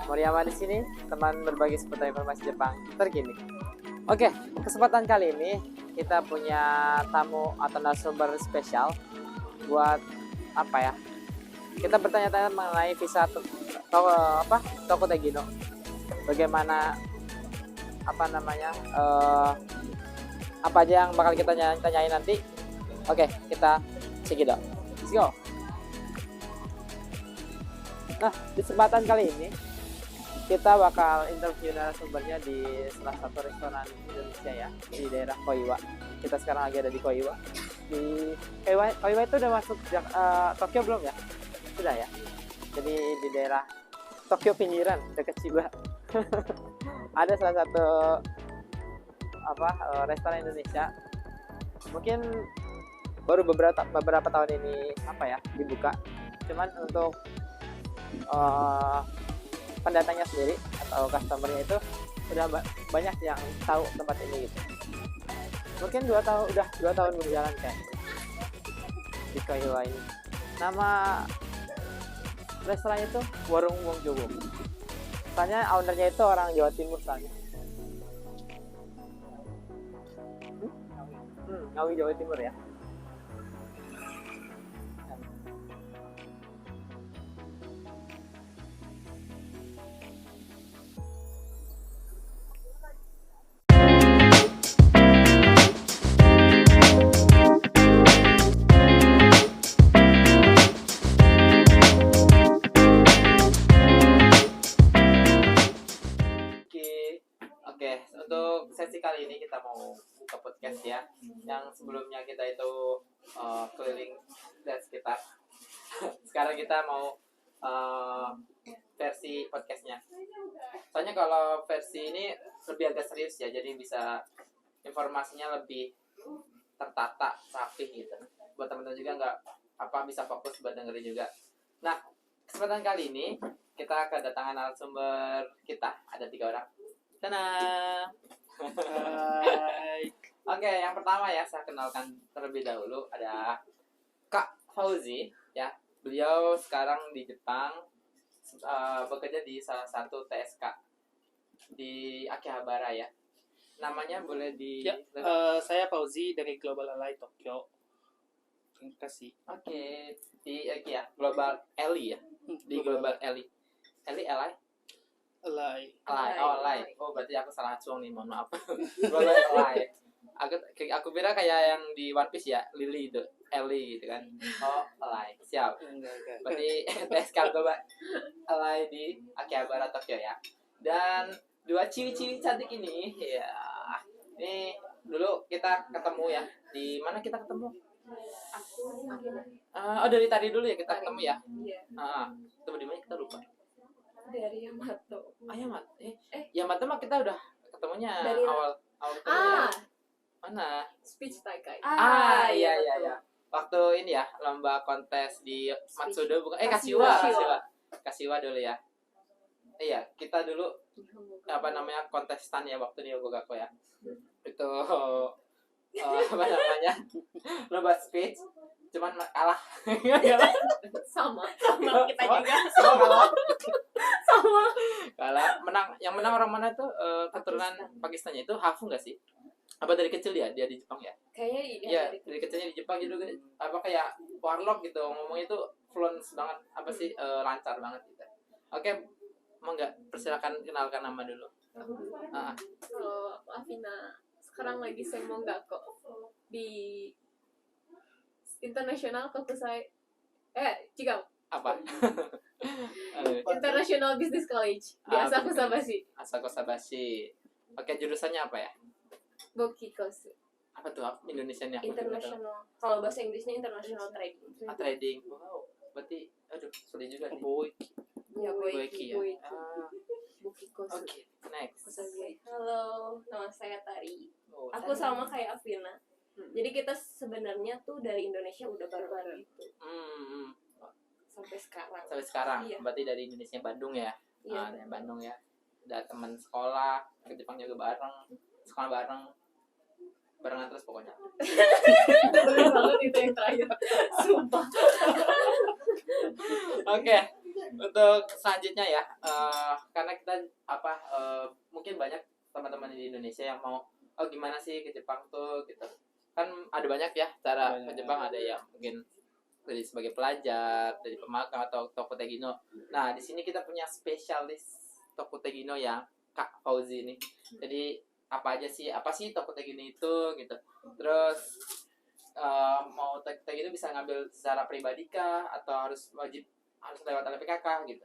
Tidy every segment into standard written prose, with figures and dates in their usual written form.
Moriyama di sini, teman berbagi seputar informasi Jepang terkini. Oke, kesempatan kali ini kita punya tamu atau narasumber spesial buat apa ya? Kita bertanya-tanya mengenai visa Toko Tegino. Bagaimana apa aja yang bakal kita tanyain nanti. Oke, kita check it out. Let's go. Nah, di kesempatan kali ini kita bakal interview narasumbernya di salah satu restoran Indonesia ya, di daerah Koiwa. Kita sekarang lagi ada di Koiwa. Di Koiwa itu udah masuk Tokyo belum ya? Sudah ya. Jadi di daerah Tokyo pinggiran dekat Chiba. Ada salah satu restoran Indonesia. Mungkin baru beberapa tahun ini dibuka. Cuman untuk pendatangnya sendiri atau customernya itu udah banyak yang tahu tempat ini gitu. Mungkin 2 tahun berjalan kan di Koiwa ini. Nama restoran itu Warung Wong Jowo. Soalnya ownernya itu orang Jawa Timur soalnya. Ngawi Jawa Timur ya. Oke, untuk sesi kali ini kita mau buka podcast ya. Yang sebelumnya kita itu keliling dan sekitar. Sekarang kita mau versi podcastnya. Soalnya kalau versi ini lebih agak serius ya, jadi bisa informasinya lebih tertata, rapih gitu. Buat teman-teman juga bisa fokus buat dengerin juga. Nah, kesempatan kali ini kita kedatangan narasumber kita, ada 3 orang. Hai. Oke, yang pertama ya saya kenalkan terlebih dahulu ada Kak Fauzi ya. Beliau sekarang di Jepang bekerja di salah satu TSK di Akihabara ya. Namanya boleh di saya Fauzi dari Global Ally Tokyo. Terima kasih. Oke, di Global Ally ya. Di Global Ally. Ally? Ally. Oh, berarti aku salah cuang nih, mohon maaf. Global Ally. Aku kira kayak yang di One Piece ya, Lily itu, Ellie gitu kan. Oh, Ally. Siap. Berarti TSK Global Ally di Akihabara Tokyo ya. Dan 2 ciwi-ciwi cantik ini ya. Ini dulu kita ketemu ya. Di mana kita ketemu? Dari tadi dulu ya kita ketemu ya. Iya. Ketemu di mana kita lupa. Dari Yamato. Yamato. Yamato mah kita udah ketemunya dari awal ketemu ya. Mana? Speech Taikai. Iya. Waktu ini ya, lomba kontes di Matsudo bukan Kashiwa dulu ya. Iya, kita dulu kontestan ya waktu di Yogyakarta ya. Itu lomba speech cuman kalah. sama kita juga kalah. Yang menang orang mana tuh? Keturunan Pakistannya itu Hafu nggak sih? Apa dari kecil dia di Jepang ya? kayaknya iya dari kecilnya di Jepang gitu, kayak warlock gitu, ngomongnya itu fluence banget, lancar banget gitu. Oke, mau nggak persilakan kenalkan nama dulu. Kalau Afina sekarang lagi Semonggako di International Kokusai apa? International Business College di Asakusabashi. Oke, jurusannya apa ya? Bokikosu. Apa tuh Indonesianya? International. Kalau bahasa Inggrisnya International Trading. Trading. Wow. Berarti sulit juga nih. Boiki ya. Bokikosu. Oke, next. Halo, nama saya Tari. Aku sama kayak Afina. Jadi kita sebenarnya tuh dari Indonesia udah bareng gitu. Sampai sekarang. Iya. Berarti dari Indonesia Bandung ya. Iya. Dari Bandung ya. Udah teman sekolah, ke Jepang juga bareng, sekolah barengan terus pokoknya. Bener banget itu yang terakhir. Sumpah. Oke. Untuk selanjutnya ya, karena kita mungkin banyak teman-teman di Indonesia yang mau gimana sih ke Jepang tuh gitu. Kan ada banyak ya cara ke Jepang, ada yang mungkin dari sebagai pelajar, dari pemagang atau Toko Tegino. Nah, di sini kita punya spesialis Toko Tegino ya, Kak Fauzi ini. Jadi apa sih Toko Tegino itu gitu. Terus mau Tegino bisa ngambil secara pribadi kah atau harus lewat LPKK gitu.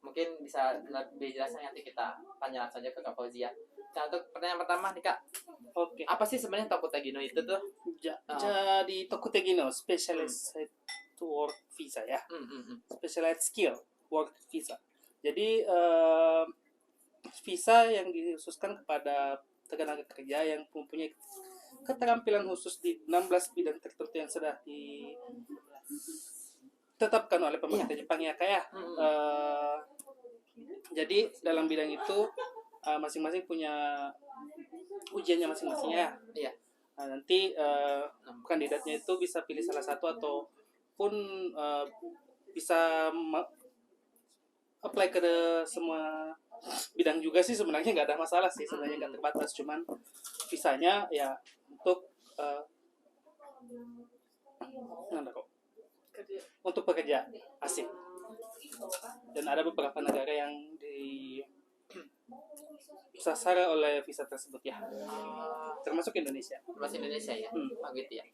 Mungkin bisa lebih jelasnya nanti kita tanya saja ke Kak Fauzi ya. Nah, untuk pertanyaan pertama nih Kak. Oke. Apa sih sebenarnya Toko Tegino itu tuh? Jadi Toko Tegino specialized to work visa ya. Specialized skill work visa. Jadi visa yang dikhususkan kepada tenaga kerja yang mempunyai keterampilan khusus di 16 bidang tertentu yang sudah ditetapkan oleh pemerintah Jepang ya kayak. Jadi dalam bidang itu masing-masing punya ujiannya masing-masing ya. Iya. Nah, nanti kandidatnya itu bisa pilih salah satu ataupun bisa apply ke semua bidang juga sih, sebenarnya nggak ada masalah sih, sebenarnya nggak terbatas, cuman visanya ya untuk pekerja asing. Dan ada beberapa negara yang disasar oleh visa tersebut ya, termasuk Indonesia. Termasuk Indonesia ya, gitu ya.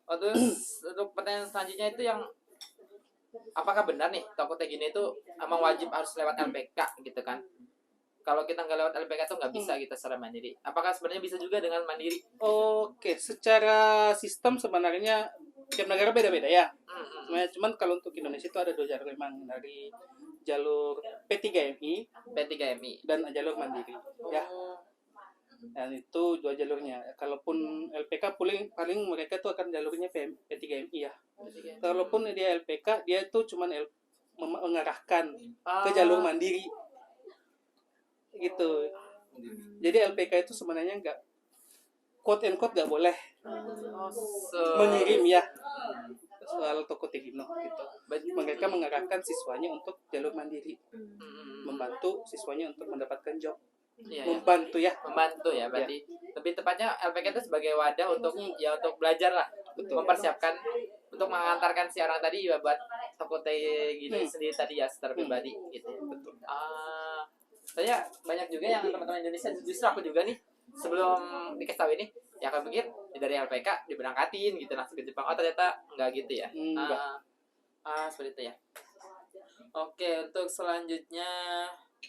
Terus untuk pertanyaan selanjutnya itu yang apakah benar nih Toko Tegino itu emang wajib harus lewat LPK gitu kan? Kalau kita nggak lewat LPK itu nggak bisa kita secara mandiri. Apakah sebenarnya bisa juga dengan mandiri? Oke, secara sistem sebenarnya tiap negara beda-beda ya. Cuman kalau untuk Indonesia itu ada 2 jalur memang, dari jalur P3MI dan jalur mandiri ya. Dan itu 2 jalurnya. Kalaupun LPK paling mereka tuh akan jalurnya P3MI ya. Kalaupun dia LPK, dia tuh cuman mengarahkan ke jalur mandiri gitu. Jadi LPK itu sebenarnya nggak, quote and quote, nggak boleh mengirim ya soal Toko Tegino gitu. Mereka mengarahkan siswanya untuk jalur mandiri, membantu siswanya untuk mendapatkan job. Membantu ya berarti lebih tepatnya LPK itu sebagai wadah untuk untuk belajar lah. Betul. Mempersiapkan untuk mengantarkan si orang tadi ya buat Toko Tegino sendiri tadi ya secara pribadi gitu. Betul. Saya banyak juga yang teman-teman Indonesia, justru aku juga nih sebelum dikasih tahu ini ya aku pikir dari LPK diberangkatin gitu langsung ke Jepang. Ternyata enggak gitu ya. Seperti itu ya. Oke, untuk selanjutnya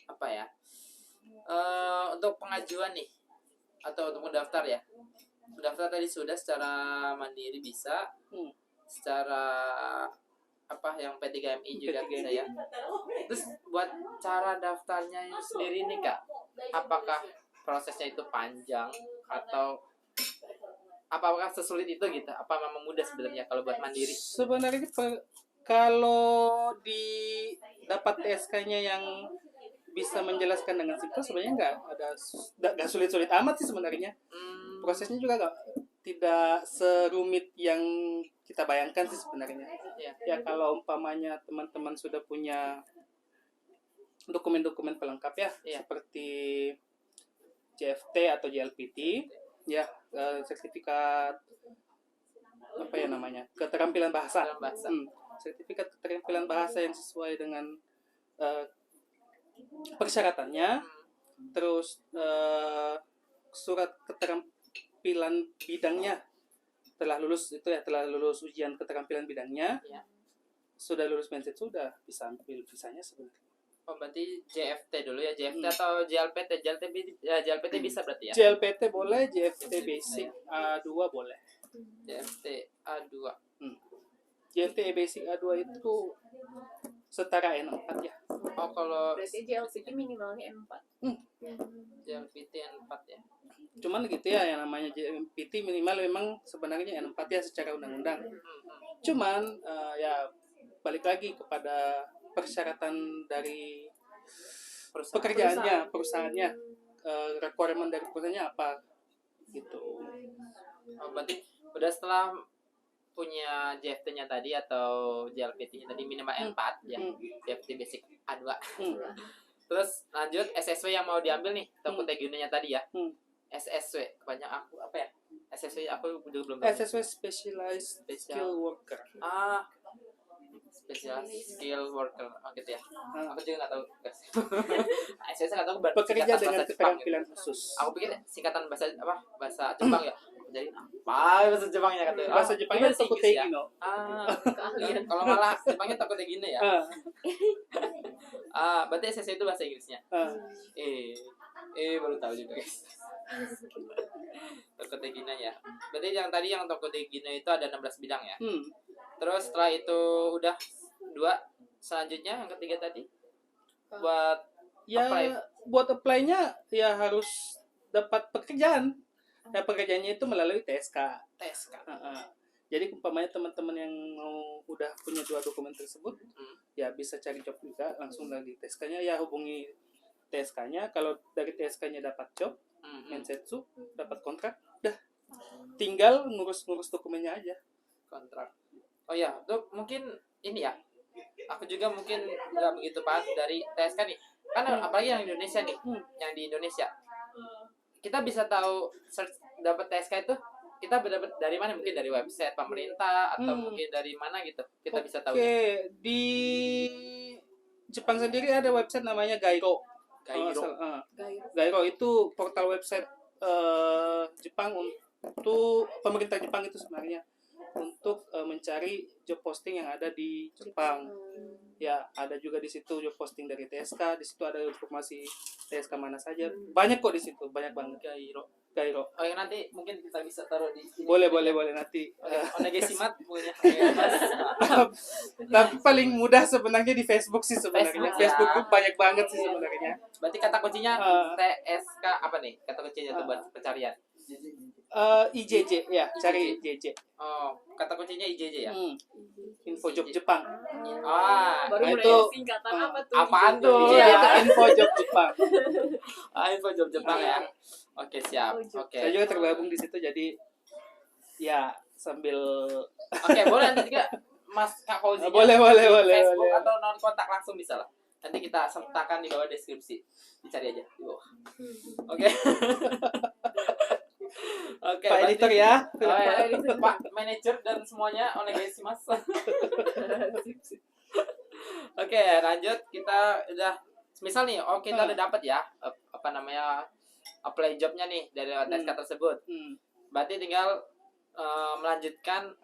apa ya? Untuk pengajuan nih atau untuk mendaftar ya. Mendaftar tadi sudah secara mandiri bisa, secara yang P3MI juga bisa ya. Terus buat cara daftarnya sendiri nih Kak, apakah prosesnya itu panjang atau apakah sesulit itu gitu? Apa memang mudah sebenarnya kalau buat mandiri? Sebenarnya kalau dapat SK-nya yang bisa menjelaskan dengan simpel, sebenarnya nggak sulit-sulit amat sih sebenarnya. Prosesnya juga tidak serumit yang kita bayangkan sih sebenarnya. Ya kalau umpamanya teman-teman sudah punya dokumen-dokumen pelengkap ya, seperti JFT atau JLPT ya, sertifikat keterampilan bahasa. Sertifikat keterampilan bahasa yang sesuai dengan persyaratannya, terus surat keterampilan bidangnya telah lulus ujian keterampilan bidangnya, sudah lulus mindset, sudah bisa ambil visanya sebenarnya. Berarti JFT dulu ya, JFT atau JLPT? JLPT bisa berarti ya? JLPT boleh, JFT Basic A2 boleh. JFT A2. JFT Basic A2 itu setara N4 ya. Kalau berarti JLPT minimalnya N4. JLPT N4 ya. Cuman gitu ya, yang namanya JLPT minimal memang sebenarnya N4 ya secara undang-undang. Cuman ya balik lagi kepada persyaratan dari perusahaannya, requirement dari perusahaannya apa gitu. Berarti udah setelah punya JFT-nya tadi atau JLPT-nya tadi minimal N4 ya. JFT basic A2. Terus lanjut SSW yang mau diambil nih, Tokutegune-nya tadi ya. SSW, banyak aku apa ya? SSW aku juga belum tahu. SSW Specialized Skill Worker. Specialized Skill Worker, gitu ya. Aku juga nggak tahu. SSW nggak tahu. Pekerja dengan keterampilan khusus. Aku pikir singkatan bahasa apa? Bahasa Jepang ya. Jadi apa bahasa Jepangnya kata? Bahasa Jepangnya Tokutegine. Kalau malah Jepangnya Tokutegine ya. Berarti SSW itu bahasa Inggrisnya. Baru tahu juga guys. Tokutegine ya. Berarti yang tadi yang Tokutegine itu ada 16 bidang ya. Terus setelah itu udah 2, selanjutnya yang ketiga tadi buat apply-nya ya harus dapat pekerjaan. Nah, pekerjaannya itu melalui TSK. Jadi umpamanya teman-teman yang mau udah punya 2 dokumen tersebut, ya bisa cari job juga langsung dari TSK-nya, ya hubungi TSK-nya. Kalau dari TSK-nya dapat job, Mensetsu dapat kontrak, udah tinggal ngurus dokumennya aja. Kontrak. Oh ya, tuh mungkin ini ya. Aku juga mungkin nggak begitu paham dari TSK nih. Kan apalagi yang Indonesia nih, yang di Indonesia. Kita bisa tahu search dapat TSK itu kita dapat dari mana? Mungkin dari website pemerintah atau mungkin dari mana gitu. Kita bisa tahu. Di Jepang sendiri ada website namanya Gairo. Gairo itu portal website Jepang untuk pemerintah Jepang itu sebenarnya untuk mencari job posting yang ada di Jepang. Ya, ada juga di situ job posting dari TSK, di situ ada informasi TSK mana saja. Banyak kok di situ, banyak banget. Gairo. Oh, yang nanti mungkin kita bisa taruh di sini. Boleh nanti. Onegesimat punya. Tapi paling mudah sebenarnya di Facebook sih sebenarnya. Facebook tuh banyak banget sih sebenarnya. Berarti kata kuncinya TSK apa nih? Kata kuncinya tuh buat pencarian. IJJ ya, cari IJJ. Oh, kata kuncinya IJJ ya. Info job Jepang. Baru itu singkatan apa tuh? Apaan tuh? Info job Jepang. Info job Jepang ya. Oke, siap. Oke. Saya juga tergabung di situ, jadi ya sambil. Oke, boleh nanti juga Mas Kak Fauzi. Boleh. Facebook atau non kontak langsung bisa lah. Nanti kita sertakan di bawah deskripsi. Dicari aja di bawah. Oke. Oke, Pak editor ya. Pak manajer dan semuanya onegaishimasu. Oke, lanjut kita udah misal nih, kita udah dapat ya apply jobnya nih dari TSK tersebut. Berarti tinggal melanjutkan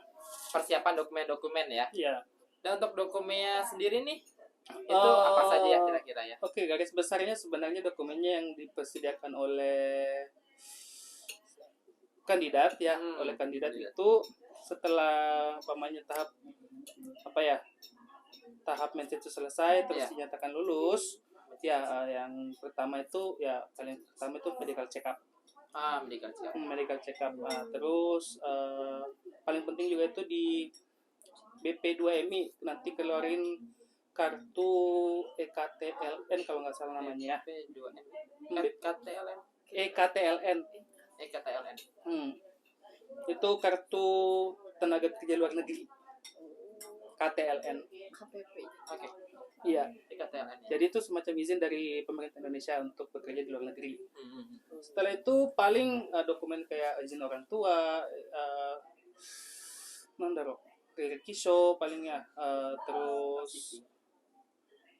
persiapan dokumen-dokumen ya. Iya. Dan untuk dokumennya sendiri nih itu apa saja ya kira-kira ya? Oke, garis besarnya sebenarnya dokumennya yang dipersediakan oleh kandidat ya, oleh kandidat itu setelah umpamanya tahap Mensetsu selesai terus dinyatakan lulus, ya yang pertama itu paling pertama itu medical check up. Medical check up. Terus paling penting juga itu di BP2MI nanti keluarin kartu EKTLN kalau nggak salah namanya. EKTLN. Itu kartu tenaga kerja luar negeri. KTLN. Oke. Iya. KTLN. Jadi itu semacam izin dari pemerintah Indonesia untuk bekerja di luar negeri. Setelah itu paling dokumen kayak izin orang tua, Kisho palingnya, terus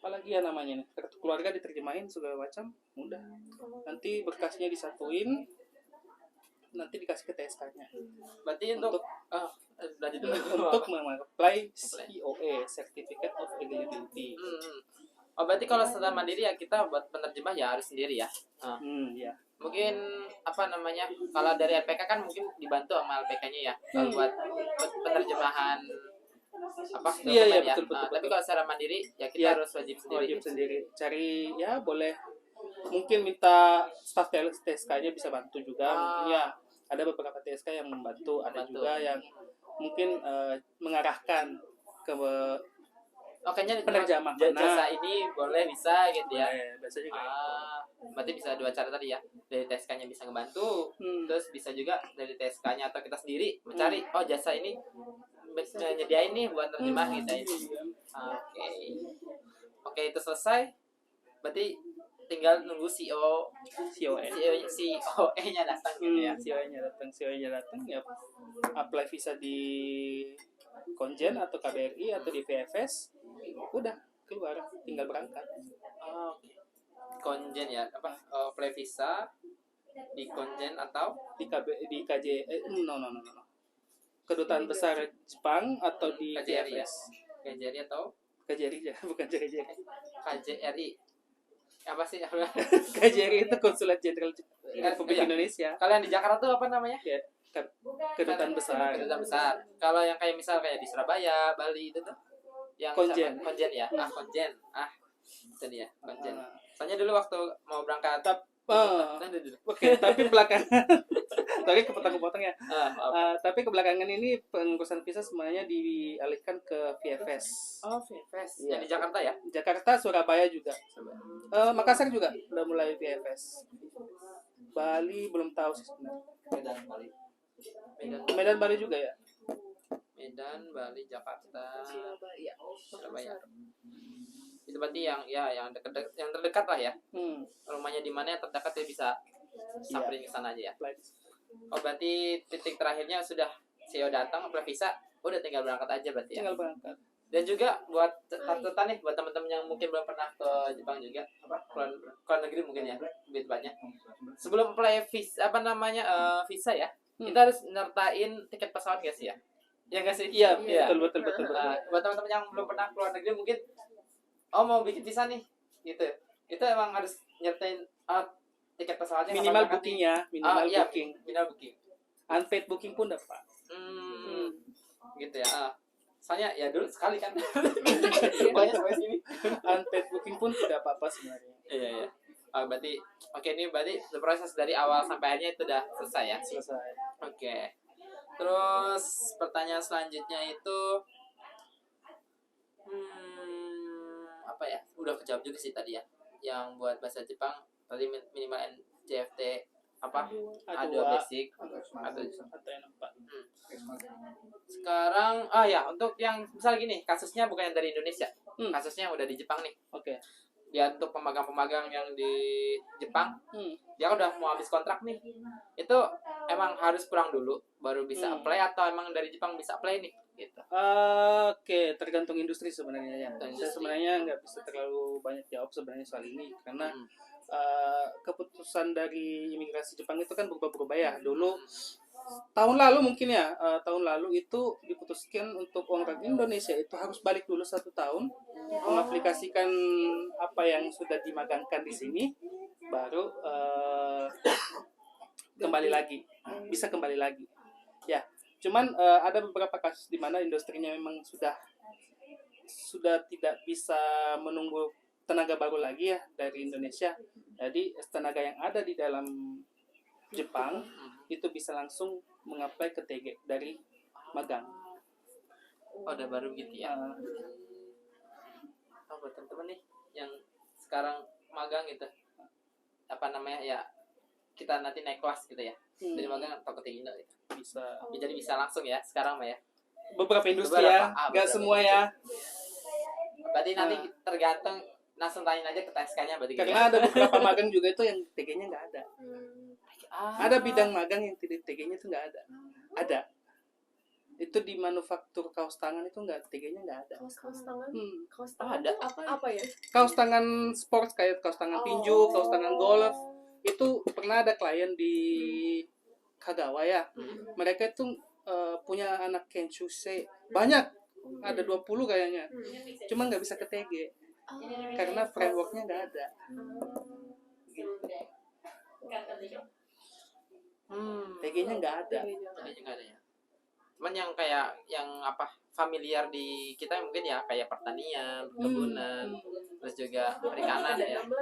apalagi ya namanya nih, kartu keluarga diterjemahin segala macam, mudah. Nanti berkasnya disatuin, nanti dikasih ke TSK-nya. Berarti untuk mengapply COE, Certificate of Eligibility. Berarti kalau setelah mandiri ya kita buat penerjemah ya harus sendiri ya. Ya. Mungkin kalau dari LPK kan mungkin dibantu sama LPK-nya ya kalau buat penerjemahan Iya, ya. betul. Tapi kalau secara mandiri ya kita harus wajib sendiri. Cari ya boleh. Mungkin minta staff TSK-nya bisa bantu juga. Mungkin ya ada beberapa TSK yang membantu, ada juga yang mungkin mengarahkan ke penerjemah jasa ini boleh bisa gitu ya. Biasanya berarti bisa 2 cara tadi ya. Dari TSK-nya bisa ngebantu, terus bisa juga dari TSK-nya atau kita sendiri mencari jasa ini nyediain nih buat terjemah gitu ya. Oke, itu selesai. Berarti tinggal nunggu COE-nya datang gitu ya. COE-nya datang ya, apply visa di Konjen atau KBRI atau di VFS, udah keluar, tinggal berangkat. Konjen ya, apply visa di Konjen atau di Kedutaan Besar Jepang atau di KJRI ya? VFS. KJRI atau KJRI ya, bukan KJRI. KJRI apa sih? KJRI itu Konsulat Jenderal Republik Indonesia. Kalian di Jakarta tuh apa namanya? Ya, Kedutaan Besar. Kedutaan Besar. Kalau yang kayak misal kayak di Surabaya, Bali itu tuh yang Konjen ya. Konjen. Itu dia, Konjen. Soalnya dulu waktu mau berangkat Oke, tapi belakangan tadi kepotong ya. Tapi kebelakangan ini pengurusan visa semuanya dialihkan ke VFS. VFS. Yang di Jakarta ya? Jakarta, Surabaya juga. Makassar juga udah mulai VFS. Bali belum tahu sih sebenarnya. Medan Bali juga ya. Medan, Bali, Jakarta, Surabaya. Itu berarti yang terdekat lah ya. Rumahnya di mana yang terdekat ya bisa samperin ke sana aja ya. Berarti titik terakhirnya sudah CEO datang, apply visa, udah tinggal berangkat aja berarti ya. Tinggal berangkat. Dan juga buat catatan nih buat teman-teman yang mungkin belum pernah ke Jepang juga, keluar negeri mungkin ya, lebih tepatnya. Sebelum apply visa visa ya, kita harus nyertain tiket pesawat guys ya. Ya nggak sih? Iya, betul. Buat teman-teman yang belum pernah keluar negeri mungkin mau bikin visa nih gitu, itu emang harus nyertain tiket pesawatnya, minimal bookingnya, minimal booking, unpaid booking pun dapat. Gitu ya. Soalnya ya dulu sekali kan banyak sampai sini unpaid booking pun tidak apa-apa sebenarnya. Iya. Berarti ini berarti proses dari awal sampai akhirnya itu udah selesai ya. Oke. Terus pertanyaan selanjutnya itu apa ya? Udah kejawab juga sih tadi ya. Yang buat bahasa Jepang tadi minimal NJFT A2 basic atau N4. Sekarang untuk yang misal gini, kasusnya bukan yang dari Indonesia. Kasusnya udah di Jepang nih. Oke. Ya untuk pemagang-pemagang yang di Jepang, dia udah mau habis kontrak nih. Itu emang harus pulang dulu baru bisa apply atau emang dari Jepang bisa apply nih? Gitu. Oke, tergantung industri sebenarnya ya. Saya sebenarnya nggak bisa terlalu banyak jawab sebenarnya soal ini karena keputusan dari imigrasi Jepang itu kan berubah-ubah ya. Dulu tahun lalu itu diputuskan untuk orang Indonesia itu harus balik dulu 1 tahun mengaplikasikan apa yang sudah dimagangkan di sini, baru bisa kembali lagi. Ya. Cuman ada beberapa kasus di mana industrinya memang sudah tidak bisa menunggu tenaga baru lagi ya dari Indonesia. Jadi tenaga yang ada di dalam Jepang itu bisa langsung mengapply ke TG dari magang. Udah baru gitu ya. Buat teman-teman nih yang sekarang magang gitu, ya kita nanti naik kelas gitu ya. Dari magang atau ke Indo gitu. Bisa. Jadi bisa langsung ya sekarang mah ya. Beberapa industri ya, nggak semua ya. Berarti nanti tergantung, langsung tanya aja ke TSK-nya berarti. Karena ada beberapa magang juga itu yang TG-nya nggak ada. Ada bidang magang yang TG-nya itu nggak ada. Ada. Itu di manufaktur kaos tangan itu TG-nya nggak ada. Kaos tangan? Kaos tangan ada apa ya? Kaos tangan sports kayak kaos tangan tinju, kaos tangan golf. Itu pernah ada klien di Kagawa ya. Mereka itu punya anak kenshusei banyak, ada 20 kayaknya. Cuma nggak bisa ke TG karena frameworknya nggak ada. TG-nya nggak ada. Ya. Cuman yang kayak familiar di kita mungkin ya kayak pertanian, perkebunan, terus juga perikanan ya. 16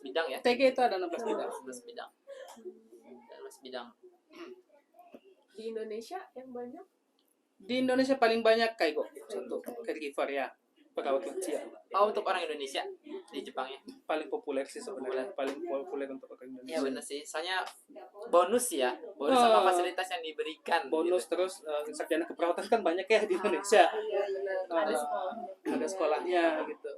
bidang ya. TG itu ada 16 bidang. 16 bidang. Di Indonesia yang banyak? Di Indonesia paling banyak Kaigo, satu caregiver ya. perawat lansia. Oh, untuk orang Indonesia di Jepang ya? Paling populer sih sebenarnya, paling populer untuk orang Indonesia. Iya benar sih, soalnya bonus sama fasilitas yang diberikan. Bonus gitu. Terus sarjana keperawatan kan banyak ya di Indonesia. Ada sekolahnya gitu.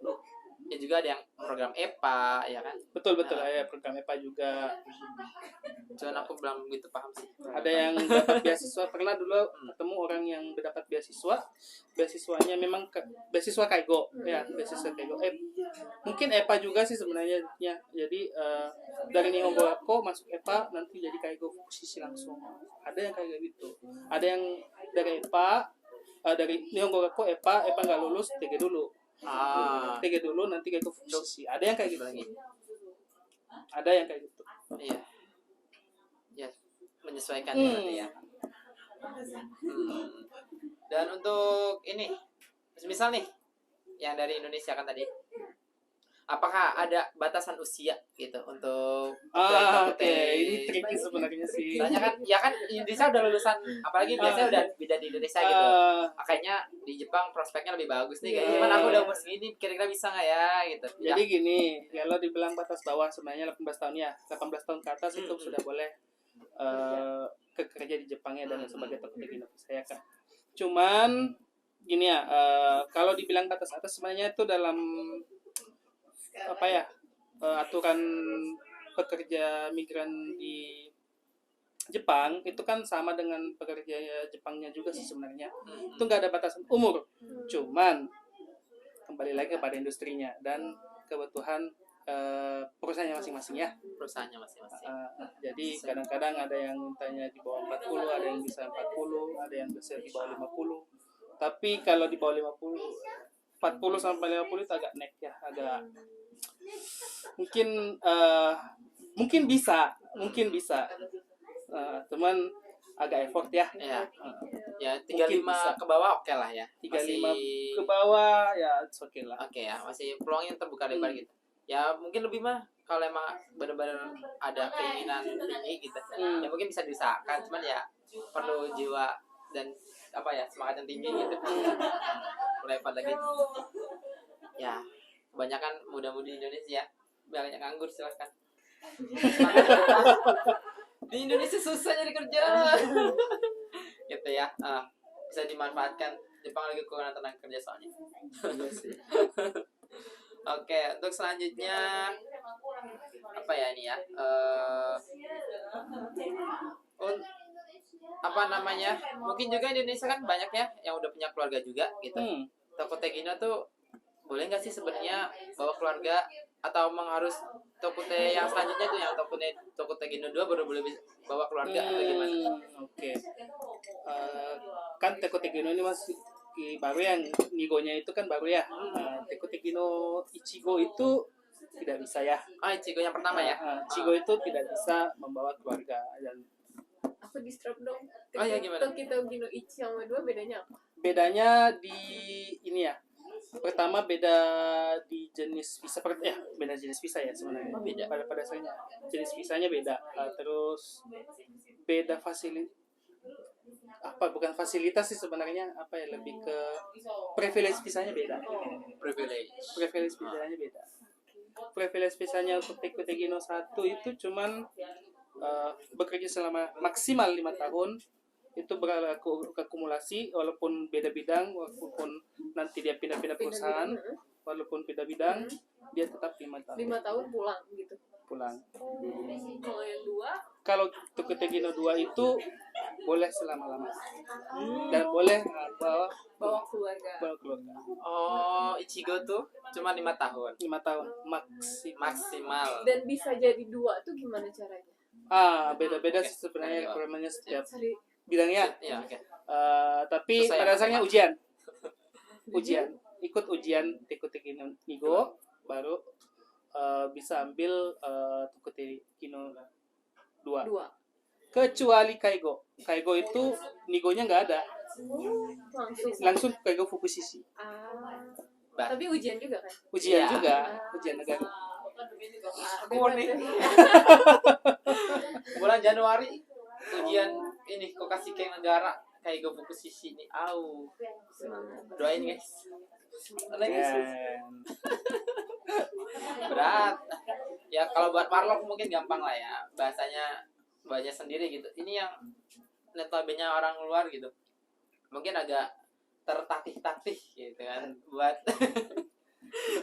Ya juga ada yang program EPA ya kan? Betul ya, program EPA juga. Cuman aku belum gitu paham sih. Ada yang dapat beasiswa, pernah dulu ketemu orang yang mendapat beasiswa. Beasiswanya memang beasiswa Kaigo ya, beasiswa Kaigo. Mungkin EPA juga sih sebenarnya ya. Jadi dari Nihongo Gakko masuk EPA nanti jadi Kaigo Fukushiki langsung. Ada yang kayak gitu. Ada yang dari EPA dari Nihongo Gakko EPA nggak lulus TG dulu. TG dulu nanti kayak ke Fukushiki. Ada yang kayak gitu lagi. Ada yang kayak gitu. Iya. Ya, menyesuaikan berarti ya. Dan untuk ini, misal nih, yang dari Indonesia kan tadi, apakah ada batasan usia gitu untuk oke. Ini tricky sebenarnya sih. Soalnya kan ya kan Indonesia udah lulusan, apalagi biasanya udah beda di Indonesia gitu. Makanya di Jepang prospeknya lebih bagus nih kayaknya. Cuman aku udah umur segini kira-kira bisa nggak ya gitu. Jadi gini, kalau dibilang batas bawah sebenarnya 18 tahun ya. 18 tahun ke atas itu sudah boleh kerja di Jepang ya dan sebagai tokopedia saya kan. Cuman gini ya, kalau dibilang batas atas sebenarnya itu dalam aturan pekerja migran di Jepang itu kan sama dengan pekerja Jepangnya juga sih sebenarnya. Itu nggak ada batasan umur. Cuman kembali lagi kepada industrinya dan kebutuhan perusahaannya masing-masing ya. Perusahaannya masing-masing. Jadi kadang-kadang ada yang mintanya di bawah 40, ada yang bisa 40, ada yang bisa di bawah 50. Tapi kalau di bawah 50, 40 sampai 50 itu agak neck ya, agak mungkin bisa, cuman agak effort ya. Ya 35 ke bawah oke lah ya. 35 ke bawah ya oke lah. Oke ya, masih peluangnya terbuka lebar gitu. Ya mungkin lebih mah kalau emang benar-benar ada keinginan tinggi gitu. Ya mungkin bisa diusahakan, cuman ya perlu jiwa dan semangat yang tinggi gitu. Mulai pada gitu. Ya, kebanyakan muda-mudi Indonesia banyak nganggur, silahkan. Di Indonesia susah nyari kerja. Gitu ya. Bisa dimanfaatkan. Jepang lagi kekurangan tenaga kerja soalnya. Oke, untuk selanjutnya apa ya ini ya? Mungkin juga Indonesia kan banyak ya yang udah punya keluarga juga gitu. Tokotegino tuh boleh nggak sih sebenarnya bawa keluarga atau harus Tokute yang selanjutnya tuh yang Tokotegino 2 baru boleh bawa keluarga atau gimana? Oke. Kan Tokotegino ini masih baru yang Nigonya itu kan baru ya. Tokotegino Ichigo itu tidak bisa ya. Ichigo yang pertama ya. Ichigo itu tidak bisa membawa keluarga dan aku disturb dong. Gimana? Tokotegino Ichi sama 2 bedanya apa? Bedanya di ini ya. Pertama beda di jenis visa beda jenis visa ya sebenarnya. Beda pada dasarnya jenis visanya beda. Terus beda bukan fasilitas sih sebenarnya, lebih ke privilege visanya beda. Privilege visanya beda. Privilege visanya untuk Tokotegino 1 itu cuman bekerja selama maksimal 5 tahun. Itu berlaku akumulasi walaupun beda bidang, walaupun nanti dia pindah-pindah perusahaan, walaupun beda bidang, dia tetap 5 tahun. 5 tahun pulang gitu. Pulang. Kalau yang 2? Kalau Tokotegino 2 itu boleh selama-lamanya. Dan boleh bawa keluarga. Ichigo tuh cuma 5 tahun. 5 tahun maksimal. Dan bisa jadi 2 tuh gimana caranya? Beda-beda sih sebenarnya requirement-nya setiap bidangnya. Iya, oke. Tapi pada dasarnya ujian. Ikut ujian Tokotegino Nigo baru bisa ambil Tokotegino 2. Kecuali Kaigo. Kaigo itu Nigonya nggak ada. Langsung Kaigo Fukushiki. Tapi ujian juga kan? Ujian juga, ujian negara. Bulan Januari ujian ini Kokashiki negara kayak gue fokus sisi nih. Doain guys. Berat. Ya kalau buat warlock mungkin gampang lah ya. Bahasanya sendiri gitu. Ini yang notabene orang luar gitu. Mungkin agak tertatih-tatih gitu kan buat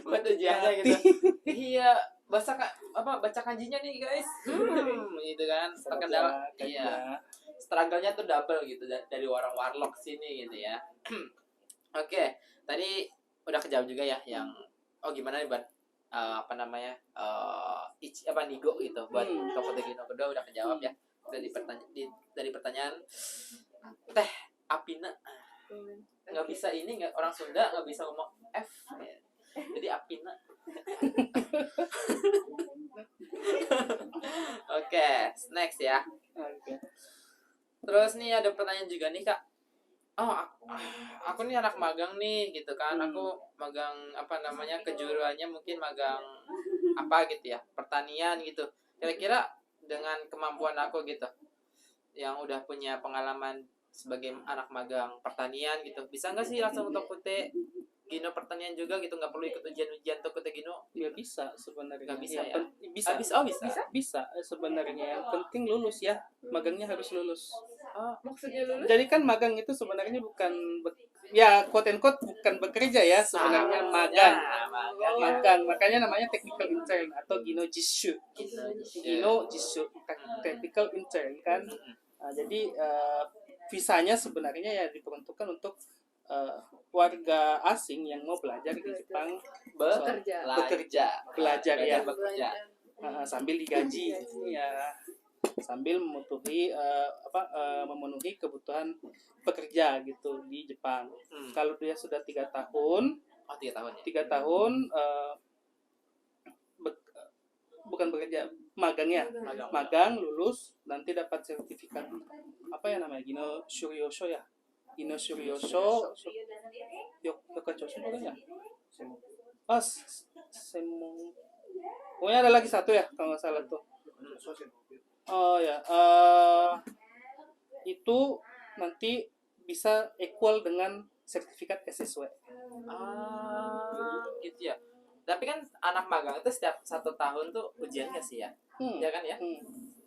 buat ujiannya gitu. Iya, baca kanjinya nih guys. Gitu kan. Terkendala. Iya. Struggle-nya tuh double gitu dari orang warlock sini gitu ya. Oke, tadi udah kejawab juga ya yang gimana nih buat Nigo gitu buat Tokotegino kedua udah kejawab ya dari pertanyaan Teh Apina nggak bisa ini nggak orang Sunda nggak bisa ngomong F ya. Jadi Apina. Oke, next ya. Terus nih ada pertanyaan juga nih Kak. Aku nih anak magang nih gitu kan. Aku magang kejuruannya mungkin magang gitu ya, pertanian gitu. Kira-kira dengan kemampuan aku gitu yang udah punya pengalaman sebagai anak magang pertanian gitu, bisa nggak sih langsung Tokotegino pertanian juga gitu, nggak perlu ikut ujian Tokotegino? Ya bisa sebenarnya. Nggak bisa ya? Bisa sebenarnya. Yang penting lulus ya, magangnya harus lulus. Maksudnya lulus? Jadi kan magang itu sebenarnya bukan quote and quote bukan bekerja ya, sebenarnya magang. Makanya namanya technical intern atau Gino Jishu. Technical intern kan. Jadi visanya sebenarnya ya diperuntukkan untuk warga asing yang mau belajar di Jepang belajar sambil digaji ya, sambil memenuhi kebutuhan pekerja gitu di Jepang. Kalau dia sudah 3 tahun, 3 tahun bukan bekerja, magang lulus, nanti dapat sertifikat Gino Shuryosho ya. Gino Shuryosho Yokachoshi bukan ya? Pokoknya ada lagi satu ya kalau nggak salah tuh. Itu nanti bisa equal dengan sertifikat SSW. Gitu ya. Tapi kan anak magang itu setiap 1 tahun tuh ujiannya sih ya. Ya kan ya?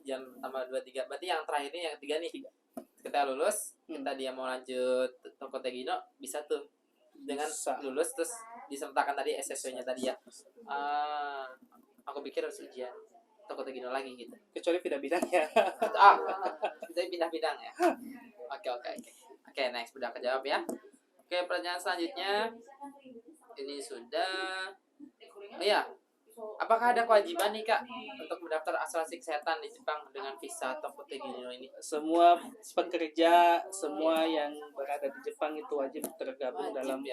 Jam tambah 2 3. Berarti yang terakhir ini yang 3 nih. Kita lulus, kita dia mau lanjut Tokotegino bisa tuh. Dengan lulus terus disertakan tadi SSW-nya tadi ya. Aku pikir harus ujian Tokotegino lagi gitu. Kecuali pindah bidang ya. Kita pindah bidang ya. Oke, next udah kejawab ya. Oke, pertanyaan selanjutnya. Ini sudah. Iya. Apakah ada kewajiban nih Kak untuk mendaftar asuransi kesehatan di Jepang dengan visa Tokotegino ini? Semua pekerja, semua yang berada di Jepang itu wajib tergabung dalam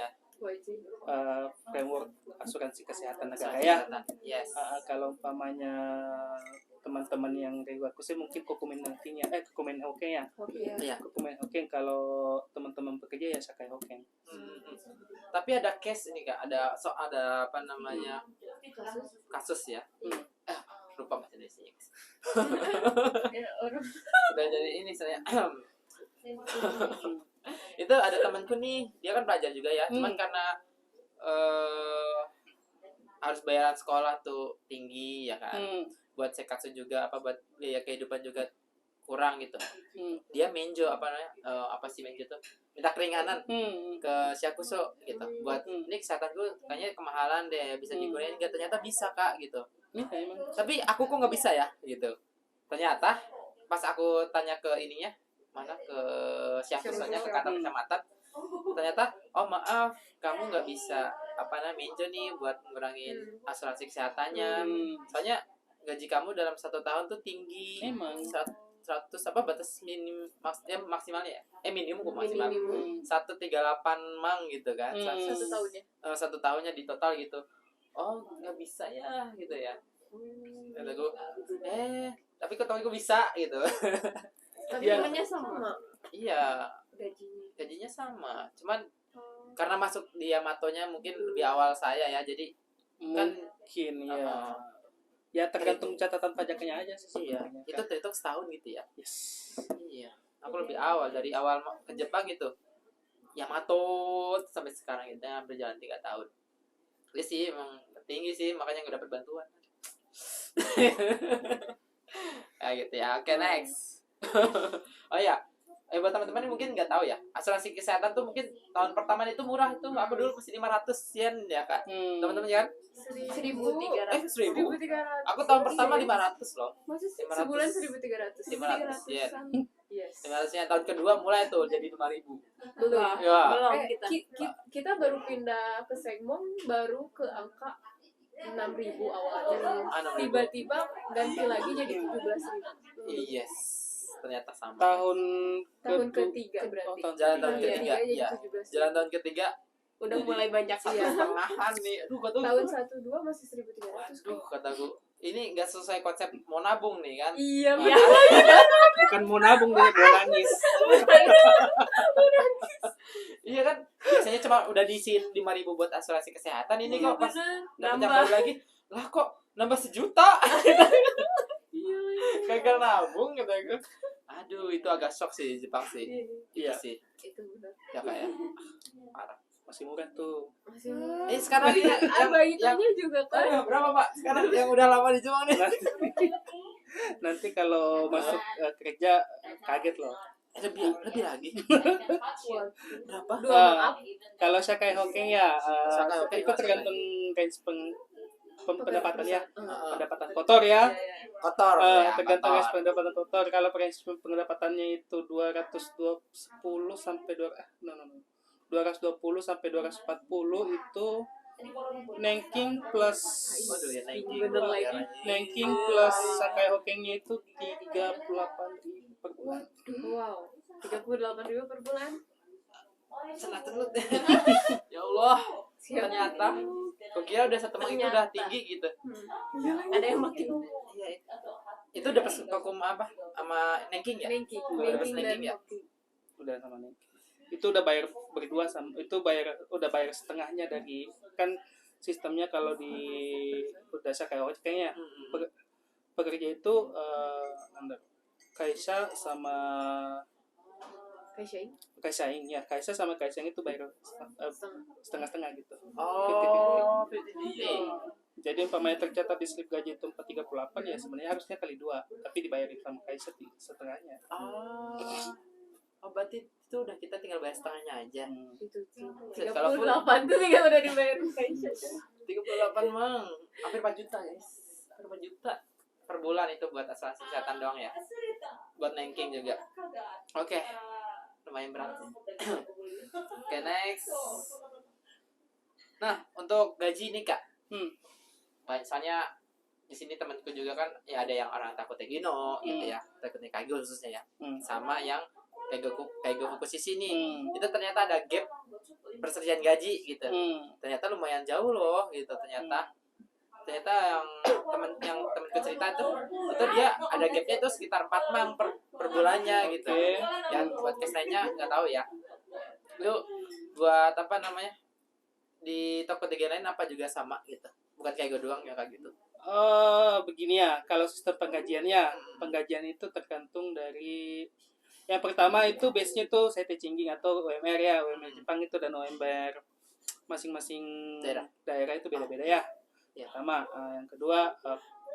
framework asuransi kesehatan negara ya. Yes. Kalau umpamanya teman-teman yang dari Wakusei mungkin Kokumen Hoken ya. Kokumen Hoken, kalau teman-teman pekerja ya Sakai Hoken. Tapi ada case ini Kak, ada kasus ya. Lupa bahasa Indonesia. Udah jadi ini saya. Itu ada temanku nih, dia kan pelajar juga ya, cuman karena harus bayaran sekolah tuh tinggi ya kan. Buat sekatsu juga buat biaya kehidupan juga kurang gitu. Dia menjo menjo tuh minta keringanan ke Syakuso gitu. Buat ini kesehatan gue kayaknya kemahalan deh, bisa dikurangin enggak, ternyata bisa Kak gitu. Tapi aku kok nggak bisa ya gitu. Ternyata pas aku tanya ke ininya, ke Syakusonya, ke kantor kecamatan, ternyata maaf kamu nggak bisa menjo nih buat ngurangin asuransi kesehatannya. Soalnya gaji kamu dalam 1 tahun tuh tinggi. Emang 100 batas maksimalnya ya? Minimum maksimal 138 mang gitu kan. 1 tahunnya. 1 tahunnya di total gitu. Nggak bisa ya gitu ya. Kata gue, tapi kok gue bisa gitu. Gajinya sama. Iya. Gajinya sama. Cuman karena masuk di Yamatonya mungkin lebih awal saya ya, jadi mungkin ya tergantung catatan pajaknya aja sih. Iya. Itu terhitung setahun gitu ya. Yes. Iya. Aku lebih awal, dari awal ke Jepang gitu. Yamato sampai sekarang itu berjalan 3 tahun. Jadi sih emang tinggi sih, makanya nggak dapat bantuan. Ya gitu ya. Oke, next. Oh ya, buat teman-teman yang mungkin nggak tahu ya, asuransi kesehatan tuh mungkin tahun pertama itu murah itu. Aku dulu masih 500 yen ya kak. Teman-teman kan? 1.300. 1.000. Aku tahun pertama 500 loh. Masih sebulan 1.300. 500 yen. Yes. 500 yen. Tahun kedua mulai tuh jadi 5.000. Belum. Ya. Belum kita baru pindah ke Segmong baru ke angka 6.000 awalnya. Tiba-tiba ganti lagi jadi 17.000. Yes. Ternyata sama. Tahun ketiga berarti. Jalan tahun ketiga. Iya. Jalan tahun ketiga udah mulai banyak ya. Setengahan nih. Aduh, tahun 1-2 masih 1.300. Aduh, kataku ini nggak sesuai konsep mau nabung nih kan? Iya. Bukan mau nabung, mau nangis. Iya kan, biasanya cuma udah diisiin 5.000 buat asuransi kesehatan, ini kok pas nambah baru lagi, lah kok nambah 1 juta? Iya. Gagal nabung gitu aku. Aduh, itu agak shock sih Jepang sih. Iya sih. Itu benar. Ya kayak parah. Masih murah tuh. Sekarang yang juga kan. Berapa Pak? Sekarang yang udah lama di Jepang nih. Nanti kalau masuk kerja kaget loh. Lebih lagi. Berapa? Kalau Sakai Hokeng ya, itu tergantung range pendapatan ya. Pendapatan kotor ya. Kotor. Tergantung range pendapatan kotor. Kalau range pendapatannya itu 220 sampai 220 sampai 240 itu Nanking plus Nanking plus Sakai Hokengnya itu 38.000 per bulan. Wow, 38.000 per bulan. Senang telut. Ya Allah, ternyata kira udah 1 itu udah tinggi gitu. Ada yang makin. Itu udah pas kokum apa sama Nanking ya? Nanking ya. Udah sama Nanking. Itu udah bayar berdua sama itu udah bayar setengahnya dari kan sistemnya. Kalau di udah Sakai kayaknya pekerja itu Kaisa sama Kaisaing ya, Kaisa sama Kaisaing itu bayar setengah-setengah gitu. Oh, jadi umpamanya tercatat di slip gaji itu 438 ya sebenarnya harusnya kali 2, tapi dibayar sama Kaisa setengahnya. Oh, berarti itu udah kita tinggal bayar setengahnya aja. Itu 38 tuh tinggal udah dibayar Kaisa. 38 mang, hampir 4 juta guys. Hampir 4 juta per bulan itu buat asuransi kesehatan doang ya. Buat Nanking juga. Oke. Lumayan berat sih. Oke, next. Nah, untuk gaji nih Kak. Soalnya di sini temanku juga kan ya ada yang orang takut Tegino gitu ya. Takut Kaigo khususnya ya. Sama yang Kaigo Fukushiki nih. Itu ternyata ada gap perselisihan gaji gitu. Ternyata lumayan jauh loh gitu ternyata yang temanku cerita tuh itu dia ada gapnya tuh sekitar 4 mang per bulannya gitu. Yang buat case-nya nggak tahu ya. Lu buat apa namanya di toko tiga lain apa juga sama gitu, bukan kayak gue doang ya kayak gitu. Begini ya, kalau sistem penggajian itu tergantung dari yang pertama itu base-nya tuh Seite Chingging atau UMR ya, UMR Jepang itu dan UMR masing-masing daerah itu beda-beda ya. Pertama, yang kedua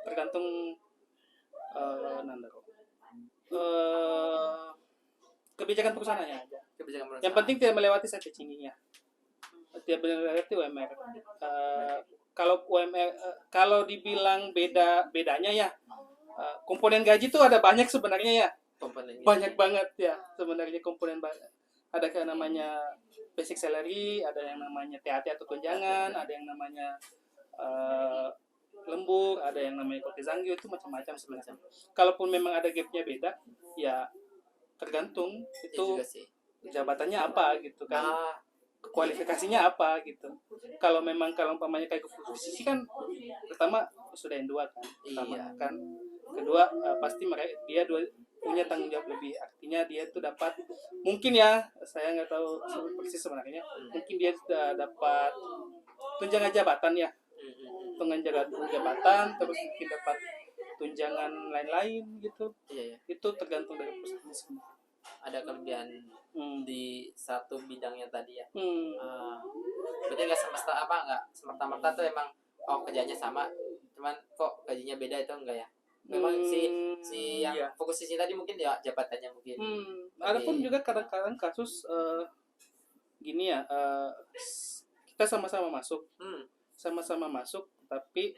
tergantung kebijakan perusahaannya aja. Yang penting tidak melewati Seite Chingging ya. Tidak melewati UMR. Kalau UMR kalau dibilang bedanya ya, komponen gaji tuh ada banyak sebenarnya ya. Banyak banget ya sebenarnya komponen banyak. Ada kayak namanya basic salary, ada yang namanya THT atau tunjangan, ada yang namanya lembur, ada yang namanya koki zangyo, itu macam-macam sebenarnya. Kalaupun memang ada gapnya beda, ya tergantung itu jabatannya apa gitu kan, kualifikasinya apa gitu. Kalau umpamanya kayak Fukushiki kan pertama sudah N2 kan, kan. Kedua pasti dia punya tanggung jawab lebih, artinya dia tuh dapat mungkin ya, saya nggak tahu persis sebenarnya, mungkin dia sudah dapat tunjangan jabatan ya, terus mungkin dapat tunjangan lain-lain gitu. Itu tergantung dari perusahaan. ada kelebihan di satu bidangnya tadi ya. Berarti nggak semerta-merta tuh emang kerjanya sama, cuman kok gajinya beda itu enggak ya? Memang si yang fokus di sini tadi mungkin ya jabatannya mungkin. Ada pun juga kadang-kadang kasus gini ya, kita sama-sama masuk, tapi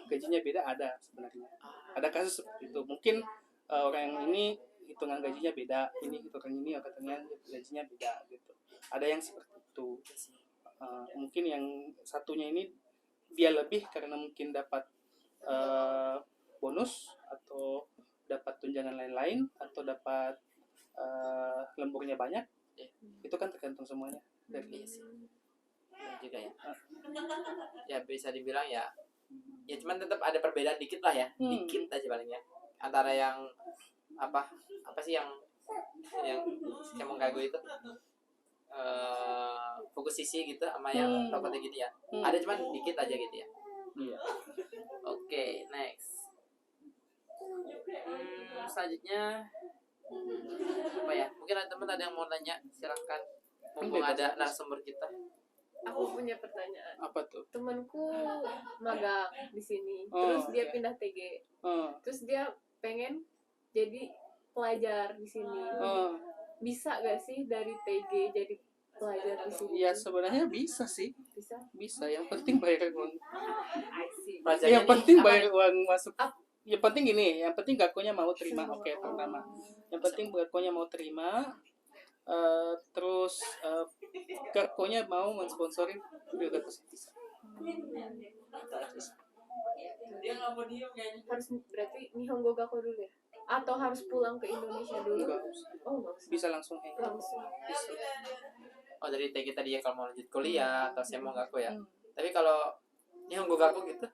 gajinya beda ada sebenarnya. Ada kasus seperti itu. Mungkin orang yang ini hitungan gajinya beda, ini hitungan ini katanya gajinya beda gitu. Ada yang seperti itu. Mungkin yang satunya ini dia lebih karena mungkin dapat bonus atau dapat tunjangan lain-lain atau dapat lemburnya banyak. Itu kan tergantung semuanya dari juga ya. Ya bisa dibilang ya cuman tetap ada perbedaan dikit lah ya, dikit aja palingnya antara yang apa sih yang mengganggu itu fokus sisi gitu sama yang topiknya gitu ya. Ada cuman dikit aja gitu ya. Oke, next. Selanjutnya apa ya? Mungkin teman ada yang mau nanya, silakan. Mumpung ada narasumber kita. Aku punya pertanyaan. Apa tuh? Temanku magang di sini, terus dia pindah TG, terus dia pengen jadi pelajar di sini. Bisa gak sih dari TG jadi pelajar di sini? Ya sebenarnya bisa sih. Bisa. Yang penting bayar uang. Yang penting bayar uang masuk. Yang penting gini, yang penting gakonya mau terima. Oke, pertama. Yang penting gakonya mau terima. Terus gakonya mau mensponsori juga bisa. Dia nggak mau diem kayaknya. Harus berarti Nihongo Gakko dulu ya? Atau harus pulang ke Indonesia dulu? Enggak. Bisa langsung. Bisa. Dari TG tadi ya kalau mau lanjut kuliah atau Semong Gakko ya. Tapi kalau Nihongo Gakko gitu?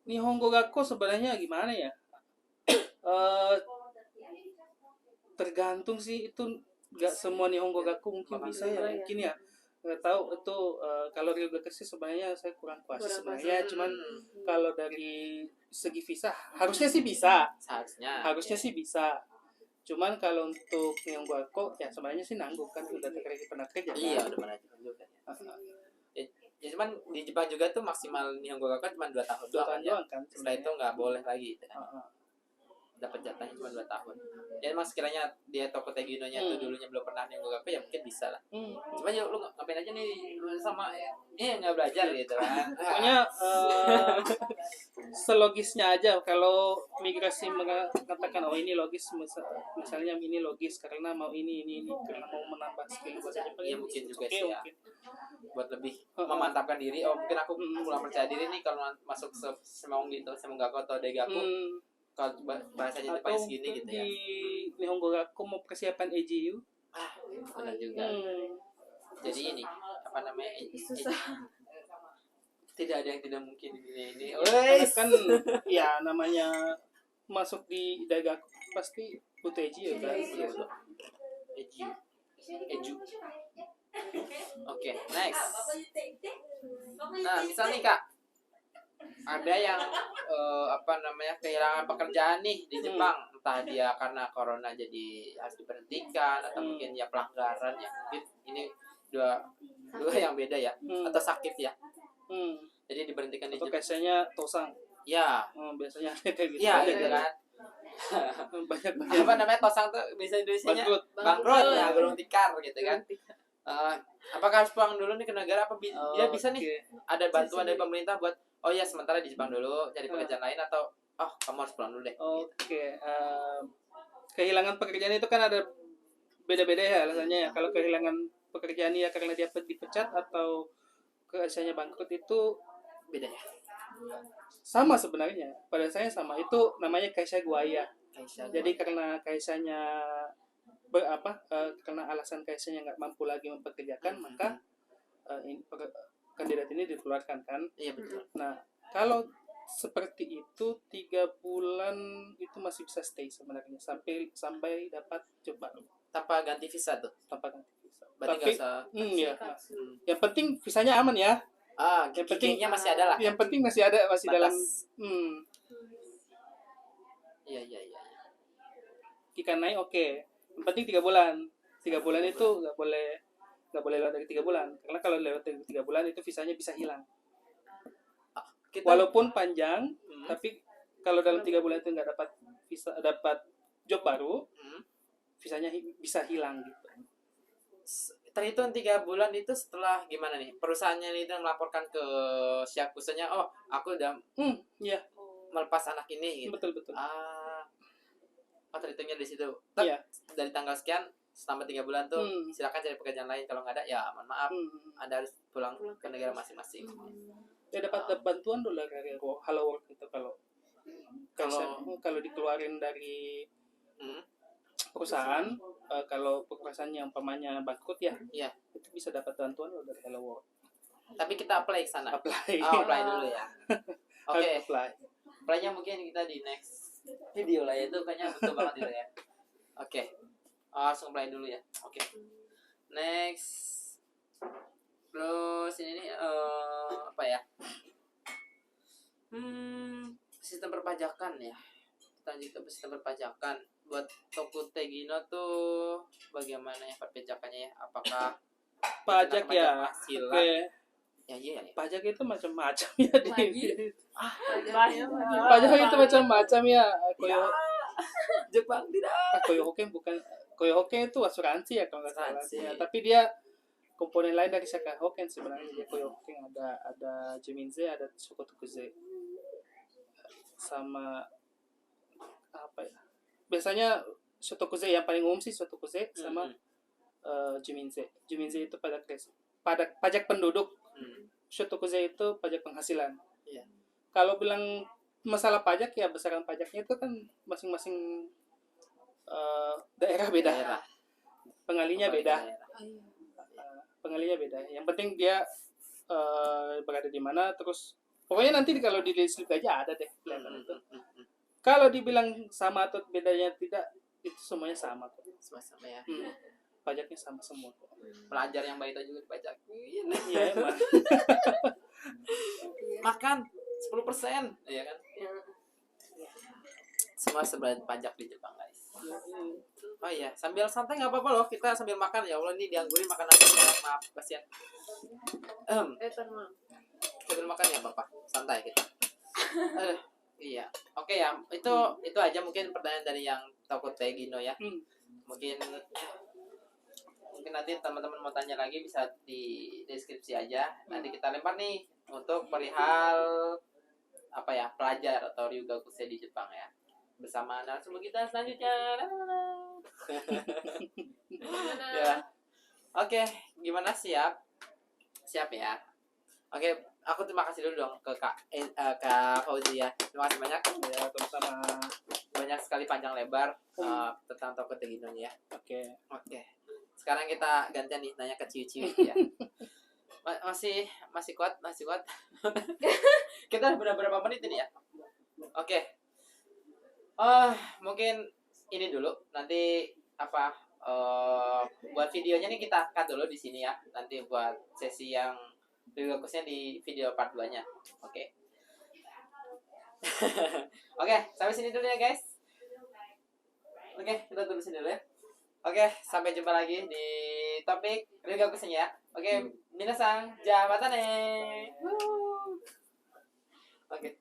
Nihongo Gakko sebenarnya gimana ya? Tergantung sih, itu nggak semua Nihongo Gakko mungkin bisa ya, mungkin ya nggak tahu itu. Kalau Ryugaku sih sebenarnya saya kurang puas sebenarnya, cuman kalau dari segi visa harusnya sih bisa, cuman kalau untuk Nihongo Gakko ya sebenarnya sih nanggung kan, udah pernah kerja kan? Iya udah pernah juga ya cuman di Jepang juga tuh maksimal Nihongo Gakko cuma 2 tahun doang kan, setelah itu nggak boleh lagi gitu kan. Dapat jatahnya cuma 2 tahun. Ya emang sekiranya dia toko Tegino-nya tuh dulunya belum pernah Nihongo Gakko ya mungkin bisa lah. Cuma ya lu ngapain aja nih sama nggak belajar gitu kan. Pokoknya selogisnya aja. Kalau migrasi mengatakan ini logis, misalnya ini logis karena mau ini karena mau menambah skill bahasa Jepang. Ya mungkin juga sih ya. Buat lebih memantapkan diri. Mungkin aku mulai percaya diri nih kalau masuk Semong gitu, Semong Gakko atau Daigaku. Kalau bahasanya Jepang segini gitu ya. Di Nihongo Gakko mau persiapan EJU. Benar juga. Jadi ini apa namanya? Susah. Tidak ada yang tidak mungkin ini. Kan ya namanya masuk di Daigaku pasti butuh EJU kan. EJU. Oke, next. Nah, misalnya Kak, ada yang kehilangan pekerjaan nih di Jepang, entah dia karena corona jadi harus diberhentikan atau mungkin ya pelanggaran ya, mungkin ini dua yang beda ya, atau sakit ya. Jadi diberhentikan di Jepang. Biasanya tosang. Ya. Biasanya kayak gitu. Iya gitu kan. Banyak. Apa namanya tosang tuh bisa Indonesianya? Bangkrut ya, gulung tikar gitu kan. Apakah harus pulang dulu nih ke negara, apa dia bisa nih ada bantuan dari pemerintah buat sementara di Jepang dulu cari pekerjaan lain, atau kamu harus pulang dulu deh. Kehilangan pekerjaan itu kan ada beda-beda ya alasannya ya. Kalau kehilangan pekerjaan ya karena dia dipecat atau keasianya bangkrut itu beda ya. Sama sebenarnya, pada saya sama, itu namanya kaisha guaya. Jadi karena kaisanya karena alasan kaisanya nggak mampu lagi mempekerjakan, maka kandidat ini dikeluarkan kan. Iya betul. Nah kalau seperti itu 3 bulan itu masih bisa stay sebenarnya sampai dapat coba tanpa ganti visa tuh. Tanpa ganti visa. Berarti nggak usah. Yang penting visanya aman ya. Yang pentingnya masih ada lah. Yang penting masih ada, masih batas. Dalam. Iya. Ikan naik oke. Yang penting 3 bulan. 3 bulan itu nggak boleh lewat dari 3 bulan. Karena kalau lewat dari 3 bulan itu visanya bisa hilang. Walaupun panjang, tapi kalau dalam 3 bulan itu nggak dapat job baru, visanya bisa hilang gitu. Terhitung 3 bulan itu setelah gimana nih? Perusahaannya itu melaporkan ke Syakusenya, oh aku udah iya. melepas anak ini gitu. Betul. Terhitungnya di situ. Iya. Dari tanggal sekian selama 3 bulan tuh silakan cari pekerjaan lain, kalau nggak ada ya mohon maaf Anda harus pulang ke negara masing-masing. Ya dapat bantuan dulu dari Hello Work itu kalau dikeluarin dari perusahaan, kalau perusahaan yang umpamanya bangkrut ya itu bisa dapat bantuan loh dari Hello Work. Tapi kita apply ke sana. Apply dulu ya. Oke. Apply-nya mungkin kita di next video lah ya, itu kayaknya butuh banget itu ya. Oke. Langsung apply dulu ya. Oke. Next. Terus ini nih apa ya? Sistem perpajakan ya. Kita lanjut ke sistem perpajakan. Buat Toko Tegino tuh bagaimana ya perpajakannya ya? Apakah pajak ya? Oke. Ya. Pajak itu macam-macam ya. Pajak itu macam-macam ya. Jepang tidak. Koyohoken itu asuransi ya kalau nggak salah. Ya, tapi dia komponen lain dari Saka Hoken sebenarnya. Dia Koyohoken ada Jiminze, ada Shokotokuze. Sama apa ya? Biasanya Shotokuze yang paling umum sih Shotokuze sama Jiminze. Jiminze itu pajak penduduk. Shotokuze itu pajak penghasilan. Iya. Kalau bilang masalah pajak ya besaran pajaknya itu kan masing-masing daerah beda. Pengalinya beda. Pengalinya beda. Yang penting dia berada di mana, terus pokoknya nanti kalau di slip aja ada deh kelihatan itu. Kalau dibilang sama atau bedanya tidak, itu semuanya sama kok. Sama ya. Pajaknya sama semua kok. Pelajar yang baik itu juga dipajakin. Iya emang. Makan 10%, iya kan? Semua sebenarnya pajak di Jepang, guys. Oh iya, sambil santai nggak apa-apa loh, kita sambil makan. Ya Allah, ini dianggurin makan aja, maaf kasihan. Sambil makan ya Bapak, santai kita. Iya, oke ya, itu aja mungkin pertanyaan dari yang Toko Tegino ya. Mungkin nanti teman-teman mau tanya lagi bisa di deskripsi aja. Nanti kita lempar nih untuk perihal apa ya, pelajar atau Ryugakusei di Jepang ya. Bersama narasumber kita selanjutnya. Ya. Oke, gimana, siap ya? Oke, aku terima kasih dulu dong ke Kak Fauzi ya. Terima kasih banyak ya, sama banyak sekali panjang lebar tentang Toko Tegino ya. Oke. Sekarang kita gantian nih nanya ke ciwi-ciwi ya. Masih kuat. Kita udah berapa menit ini ya? Oke. Mungkin ini dulu. Nanti buat videonya nih kita cut dulu di sini ya. Nanti buat sesi yang fokusnya di video part 2-nya. Oke. Oke, sampai sini dulu ya guys. Oke, kita tunggu sini dulu ya. Oke, sampai jumpa lagi di topik Ryugakusei ya. Oke, minasan, jamatane. Oke.